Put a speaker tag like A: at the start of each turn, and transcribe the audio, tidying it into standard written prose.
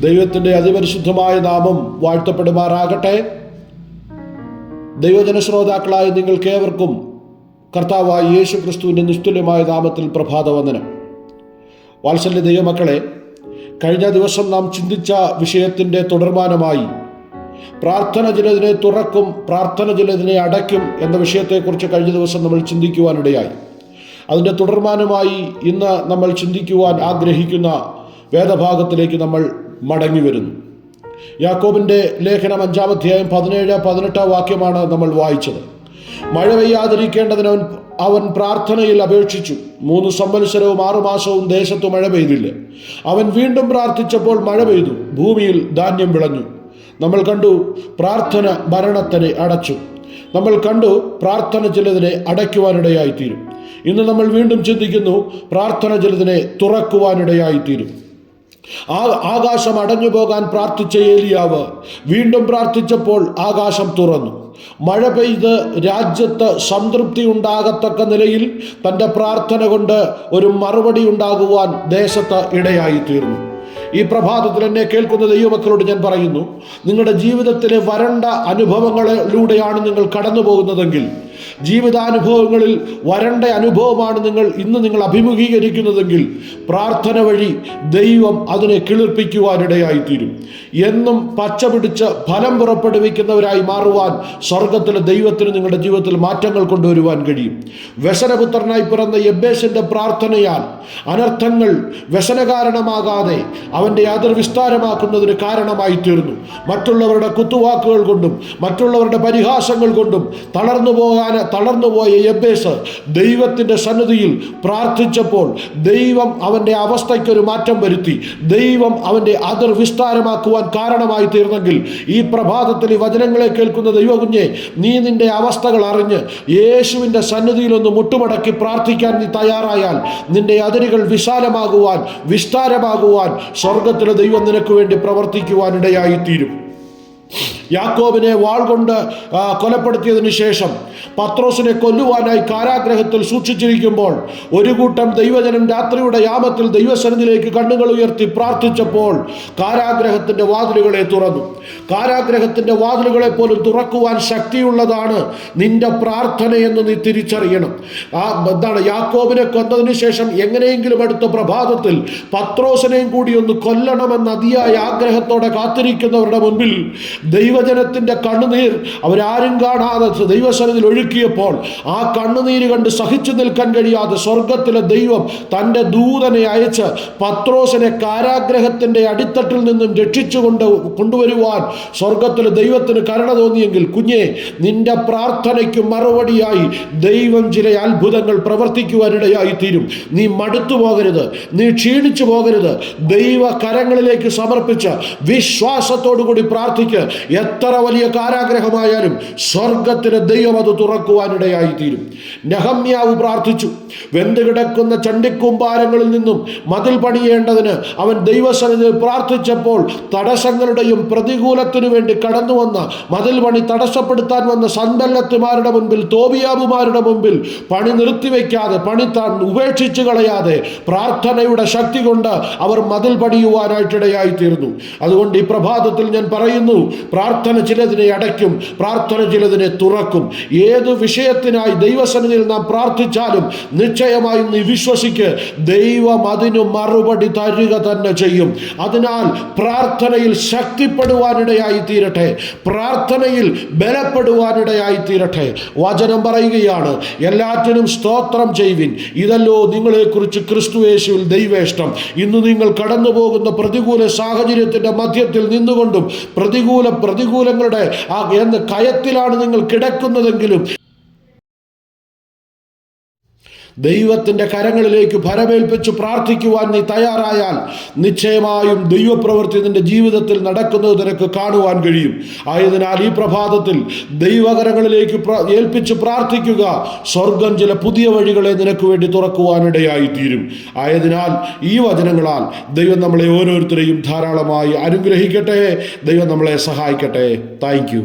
A: ദൈവത്തിൻ്റെ അതിപരിശുദ്ധമായ നാമം വാഴ്ത്തപ്പെടുമാറാകട്ടെ. ദൈവജന ശ്രോതാക്കളായ നിങ്ങൾക്കേവർക്കും കർത്താവായ യേശു ക്രിസ്തുവിൻ്റെ നിസ്തുല്യമായ നാമത്തിൽ പ്രഭാതവന്ദനം. വാത്സല്യ ദൈവമക്കളെ, കഴിഞ്ഞ ദിവസം നാം ചിന്തിച്ച വിഷയത്തിൻ്റെ തുടർമാനമായി പ്രാർത്ഥന ചിലതിനെ തുറക്കും, പ്രാർത്ഥന ചിലതിനെ അടയ്ക്കും എന്ന വിഷയത്തെക്കുറിച്ച് കഴിഞ്ഞ ദിവസം നമ്മൾ ചിന്തിക്കുവാനിടയായി. അതിൻ്റെ തുടർമാനമായി ഇന്ന് നമ്മൾ ചിന്തിക്കുവാൻ ആഗ്രഹിക്കുന്ന വേദഭാഗത്തിലേക്ക് നമ്മൾ മടങ്ങി വരുന്നു. യാക്കോബിൻ്റെ ലേഖനം 5-ാം അധ്യായം 17-18 വാക്യമാണ് നമ്മൾ വായിച്ചത്. മഴ പെയ്യാതിരിക്കേണ്ടതിന് അവൻ പ്രാർത്ഥനയിൽ അപേക്ഷിച്ചു. 3 സംവത്സരവും 6 മാസവും ദേശത്ത് മഴ പെയ്തില്ല. അവൻ വീണ്ടും പ്രാർത്ഥിച്ചപ്പോൾ മഴ പെയ്തു, ഭൂമിയിൽ ധാന്യം വിളഞ്ഞു. നമ്മൾ കണ്ടു പ്രാർത്ഥന മരണത്തിനെ അടച്ചു. നമ്മൾ കണ്ടു പ്രാർത്ഥന ചിലതിനെ അടയ്ക്കുവാനിടയായിത്തീരും. ഇന്ന് നമ്മൾ വീണ്ടും ചിന്തിക്കുന്നു പ്രാർത്ഥന ചിലതിനെ തുറക്കുവാനിടയായിത്തീരും. ആകാശം അടഞ്ഞു പോകാൻ പ്രാർത്ഥിച്ച ഏലിയാവ് വീണ്ടും പ്രാർത്ഥിച്ചപ്പോൾ ആകാശം തുറന്നു. മഴ പെയ്ത് രാജ്യത്ത് സംതൃപ്തി ഉണ്ടാകത്തക്ക നിലയിൽ തൻ്റെ പ്രാർത്ഥന കൊണ്ട് ഒരു മറുപടി ഉണ്ടാകുവാൻ ദേശത്ത് ഇടയായിത്തീർന്നു. ഈ പ്രഭാതത്തിൽ എന്നെ കേൾക്കുന്ന ദൈവമക്കളോട് ഞാൻ പറയുന്നു, നിങ്ങളുടെ ജീവിതത്തിലെ വരണ്ട അനുഭവങ്ങളിലൂടെയാണ് നിങ്ങൾ കടന്നു പോകുന്നതെങ്കിൽ, ജീവിതാനുഭവങ്ങളിൽ വരണ്ട അനുഭവമാണ് നിങ്ങൾ അഭിമുഖീകരിക്കുന്നതെങ്കിൽ, പ്രാർത്ഥന വഴി ദൈവം അതിനെ കിളിർപ്പിക്കുവാനിടയായിത്തീരും. എന്നും പച്ച പിടിച്ച് ഫലം പുറപ്പെടുവിക്കുന്നവരായി മാറുവാൻ സ്വർഗത്തിലെ ദൈവത്തിന് നിങ്ങളുടെ ജീവിതത്തിൽ മാറ്റങ്ങൾ കൊണ്ടുവരുവാൻ കഴിയും. വ്യസനപുത്രനായി പിറന്ന യബ്ബേസിൻ്റെ പ്രാർത്ഥനയാൽ അനർത്ഥങ്ങൾ വ്യസനകാരണമാകാതെ അവൻ്റെ അതിർ വിസ്താരമാക്കുന്നതിന് കാരണമായി തീർന്നു. മറ്റുള്ളവരുടെ കുത്തുവാക്കുകൾ കൊണ്ടും മറ്റുള്ളവരുടെ പരിഹാസങ്ങൾ കൊണ്ടും തളർന്നുപോയ യബ്ബേസ് ദൈവത്തിൻ്റെ സന്നിധിയിൽ പ്രാർത്ഥിച്ചപ്പോൾ ദൈവം അവൻ്റെ അവസ്ഥയ്ക്കൊരു മാറ്റം വരുത്തി. ദൈവം അവൻ്റെ അതിർ വിസ്താരമാക്കുവാൻ കാരണമായി തീർന്നെങ്കിൽ, ഈ പ്രഭാതത്തിൽ ഈ വചനങ്ങളെ കേൾക്കുന്ന ദൈവകുഞ്ഞെ, നീ നിന്റെ അവസ്ഥകൾ അറിഞ്ഞ് യേശുവിൻ്റെ സന്നിധിയിൽ ഒന്ന് മുട്ടുമടക്കി പ്രാർത്ഥിക്കാൻ നീ തയ്യാറായാൽ, നിന്റെ അതിരുകൾ വിശാലമാകുവാൻ, വിസ്താരമാകുവാൻ സ്വർഗത്തിലെ ദൈവം നിനക്ക് വേണ്ടി പ്രവർത്തിക്കുവാനിടയായിത്തീരും. യാക്കോബിനെ വാൾ കൊണ്ട് കൊലപ്പെടുത്തിയതിനു ശേഷം പത്രോസിനെ കൊല്ലുവാനായി കാരാഗ്രഹത്തിൽ സൂക്ഷിച്ചിരിക്കുമ്പോൾ ഒരു കൂട്ടം ദൈവജനം രാത്രിയുടെ യാമത്തിൽ ദൈവസന്നിധിയിലേക്ക് കണ്ണുകൾ ഉയർത്തി പ്രാർത്ഥിച്ചപ്പോൾ കാരാഗ്രഹത്തിൻ്റെ വാതിലുകളെ തുറന്നു. കാരാഗ്രഹത്തിൻ്റെ വാതിലുകളെ പോലും തുറക്കുവാൻ ശക്തിയുള്ളതാണ് നിന്റെ പ്രാർത്ഥനയെന്ന് നീ തിരിച്ചറിയണം. യാക്കോബിനെ കൊന്നതിന് ശേഷം എങ്ങനെയെങ്കിലും അടുത്ത പ്രഭാതത്തിൽ പത്രോസിനെയും കൂടി ഒന്ന് കൊല്ലണമെന്ന് അതിയായ ആഗ്രഹത്തോടെ കാത്തിരിക്കുന്നവരുടെ മുൻപിൽ ദൈവജനത്തിൻ്റെ കണ്ണുനീർ അവരാരും കാണാതെ ദൈവസന്നിധിയിൽ ഒഴുക്കിയപ്പോൾ ആ കണ്ണുനീര് കണ്ട് സഹിച്ചു നിൽക്കാൻ കഴിയാതെ സ്വർഗത്തിലെ ദൈവം തൻ്റെ ദൂതനെ അയച്ച് പത്രോസിനെ കാരാഗ്രഹത്തിൻ്റെ അടിത്തട്ടിൽ നിന്നും രക്ഷിച്ചു കൊണ്ടുവരുവാൻ സ്വർഗത്തിലെ ദൈവത്തിന് കരുണ തോന്നിയെങ്കിൽ, കുഞ്ഞെ, നിന്റെ പ്രാർത്ഥനയ്ക്ക് മറുപടിയായി ദൈവം ചില അത്ഭുതങ്ങൾ പ്രവർത്തിക്കുവാനിടയായി തീരും. നീ മടുത്തു പോകരുത്, നീ ക്ഷീണിച്ചു പോകരുത്. ദൈവ കരങ്ങളിലേക്ക് സമർപ്പിച്ച് വിശ്വാസത്തോടു കൂടി പ്രാർത്ഥിക്ക്. എത്ര വലിയ കാരാഗ്രഹമായാലും സ്വർഗത്തിലെ ദൈവം അത് തുറക്കുവാനിടയായിത്തീരും. നെഹമ്യാവ് പ്രാർത്ഥിച്ചു. വെന്തുകിടക്കുന്ന ചണ്ടിക്കൂമ്പാരങ്ങളിൽ നിന്നും മതിൽ പണിയേണ്ടതിന് അവൻ ദൈവസന്നിധിയിൽ പ്രാർത്ഥിച്ചപ്പോൾ തടസ്സങ്ങളുടെയും പ്രതികൂലത്തിനു വേണ്ടി കടന്നു വന്ന, മതിൽ പണി തടസ്സപ്പെടുത്താൻ വന്ന സൻബല്ലത്തുമാരുടെ മുൻപിൽ, തോബിയാബുമാരുടെ മുൻപിൽ പണി നിർത്തിവെക്കാതെ, പണി ഉപേക്ഷിച്ചു കളയാതെ പ്രാർത്ഥനയുടെ ശക്തി കൊണ്ട് അവർ മതിൽ പണിയുവാനായിട്ടിടയായിത്തീർന്നു. അതുകൊണ്ട് ഈ പ്രഭാതത്തിൽ ഞാൻ പറയുന്നു, പ്രാർത്ഥന ചിലതിനെ അടയ്ക്കും, പ്രാർത്ഥന ചിലതിനെ തുറക്കും. ഏതു വിഷയത്തിനായി ദൈവസന്നിധിയിൽ നാം പ്രാർത്ഥിച്ചാലും നിശ്ചയമായും നീ വിശ്വസിക്ക്, ദൈവം അതിനു മറുപടി തരിക തന്നെ ചെയ്യും. അതിനാൽ പ്രാർത്ഥനയിൽ ശക്തിപ്പെടുവാനിടയായി തീരട്ടെ, പ്രാർത്ഥനയിൽ ബലപ്പെടുവാനിടയായി തീരട്ടെ. വചനം പറയുകയാണ്, എല്ലാറ്റിനും സ്തോത്രം ചെയ്യുവിൻ, ഇതല്ലോ നിങ്ങളെക്കുറിച്ച് ക്രിസ്തു യേശുവിൽ ദൈവേഷ്ടം. ഇന്ന് നിങ്ങൾ കടന്നു പോകുന്ന പ്രതികൂല സാഹചര്യത്തിൻ്റെ മധ്യത്തിൽ നിന്നുകൊണ്ടും പ്രതികൂലങ്ങളുടെ കയത്തിലാണ് നിങ്ങൾ കിടക്കുന്നതെങ്കിലും ദൈവത്തിൻ്റെ കരങ്ങളിലേക്ക് ഭരമേൽപ്പിച്ച് പ്രാർത്ഥിക്കുവാൻ നീ തയ്യാറായാൽ നിശ്ചയമായും ദൈവപ്രവൃത്തി നിന്റെ ജീവിതത്തിൽ നടക്കുന്നത് നിനക്ക് കാണുവാൻ കഴിയും. ആയതിനാൽ ഈ പ്രഭാതത്തിൽ ദൈവകരങ്ങളിലേക്ക് ഏൽപ്പിച്ച് പ്രാർത്ഥിക്കുക. സ്വർഗം ചില പുതിയ വഴികളെ നിനക്ക് വേണ്ടി തുറക്കുവാനിടയായിത്തീരും. ആയതിനാൽ ഈ വചനങ്ങളാൽ ദൈവം നമ്മളെ ഓരോരുത്തരെയും ധാരാളമായി അനുഗ്രഹിക്കട്ടെ. ദൈവം നമ്മളെ സഹായിക്കട്ടെ. Thank you.